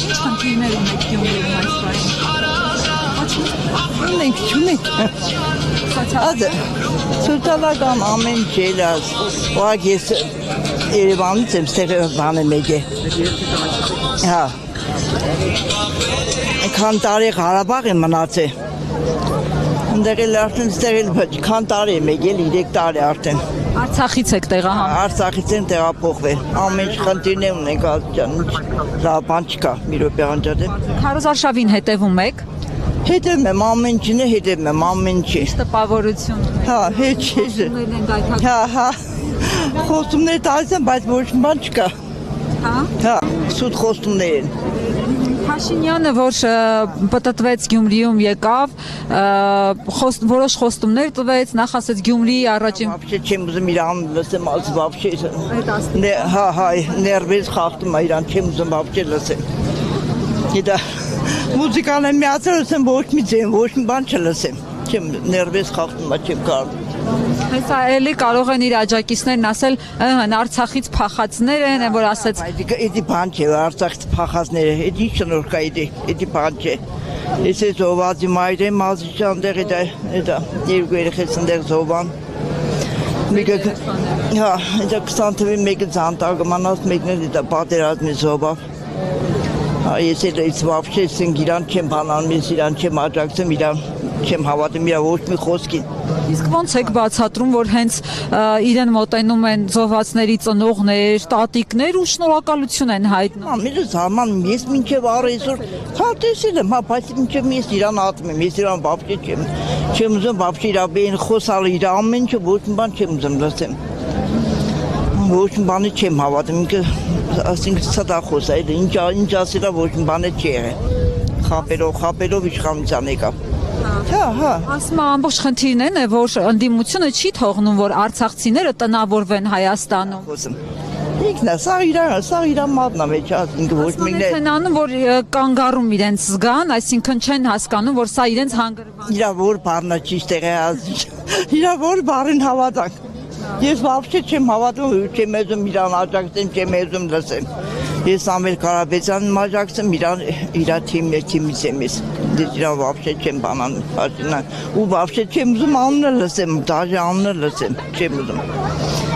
Ինչ խնդիրներ ունեք Գյումրիում այս պահին։ Մենք չունենք։ Սոցիալական ամեն ջելած։ Ուղղակի ես Երևանից եմ, ստեղ բանը մեկ է։ Հա։ Քան տարի Ղարաբաղ եմ մնացել։ Ընդեղ էլ արդեն ստեղ էլ քան տարի եմ եկել, 3 տարի արդեն։ Արցախից եք տեղահանվել։ Արցախից են տեղափոխվել։ Ամեն ինչ խնդիրներ ունենք ջան, լավ բան չկա, մի րոպե անջատեմ։ Քարոզարշավին հետևում եք։ Հետևում եմ ամեն ինչին, հետևում եմ ամեն ինչի։ Տպավորություն։ Հա, հետ չի։ Հա։ Խոստումներ տալիս են, բայց ոչ մի բան չկա։ Հա։ Հա, սուտ խոստումներ են։ Փաշինյանը, որ պտտվեց Գյումրիում եկավ, որոշ խոստումներ տվեց, նախ ասեց Գյումրիի առաջին։ Вообще չեմ ուզում իրան լսեմ, ասես вообще։ Հա, ներվես խախտում է իրան, չեմ ուզում вообще լսեմ։ Գիտա, մուզիկան եմ միացել լսեմ, ոչ մի ձեն, ոչ մի բան չլսեմ։ Չեմ ներվես խախտում է, չեմ կարող։ Հեսա էլի կարող են իր աջակիցներն ասել, Արցախից փախածներ են, որ ասեց։ Էդի բան չէ, Արցախից փախածները, էդի շնորհ կա, էդի բան չէ։ Ես է զոհվածի մայր եմ, ազիջան դեղ էդա, երկու երեխես ընդեղ զոհվան։ Մեկը, հա, էդա 20 թվի մեկը ձանտակը մանած, մեկն էլ էդա պատերազմի զոհվավ։ Ես էլ այս վավշե սենք իրան չեմ բանանում, ես իրան չեմ աջակցում, իրան չեմ հավատում, իրա ոչ մի խոսքին։ Իսկ ո՞նց եք բացատրում, որ հենց իրեն մոտենում են զոհվածների ծնողներ, տատիկներ ու շնորհակալություն են հայտնում։ Ամենը զարմանում, ես մինչև առայսօր քարտեսել եմ, հա, բայց մինչև ես իրան ատում եմ, ես իրան վավշե չեմ ուզում, վավշե իրա բեն խոսալ, իրա ամեն ինչը ոչ մի բան չեմ ուզում լսեմ։ Ոչ մի բանի չեմ հավատում, ինքը ասինք սատախոս է, ինչ ասելա ոչ մի բան չի եղել։ Խապելով իշխանության եկավ։ Հա։ Ասում ամբողջ խնդիրն է, որ ընդդիմությունը չի թողնում, որ արցախցիները տնավորվեն Հայաստանում։ Ինքն է, սա իրան մատնա մեջ, ասինք ոչ մեկն է։ Են անում, որ կանգառում իրենց զգան, այսինքն չեն հասկանում, որ սա իրենց հանգրվան։ Իրա որ բառնա ճիշտ է, իրա որ բառին հավատանք։ Ես вообще չեմ հավատում, չեմ եզում իրան աջակցեմ, չեմ եզում լսեմ։ Ես Ամեր Կարապետյանին աջակցեմ, իրա թիմից եմ ես։ Ես իրան вообще չեմ բանանում, ու вообще չեմ ուզում անունը լսեմ, դաժե անունը լսեմ, չեմ ուզում։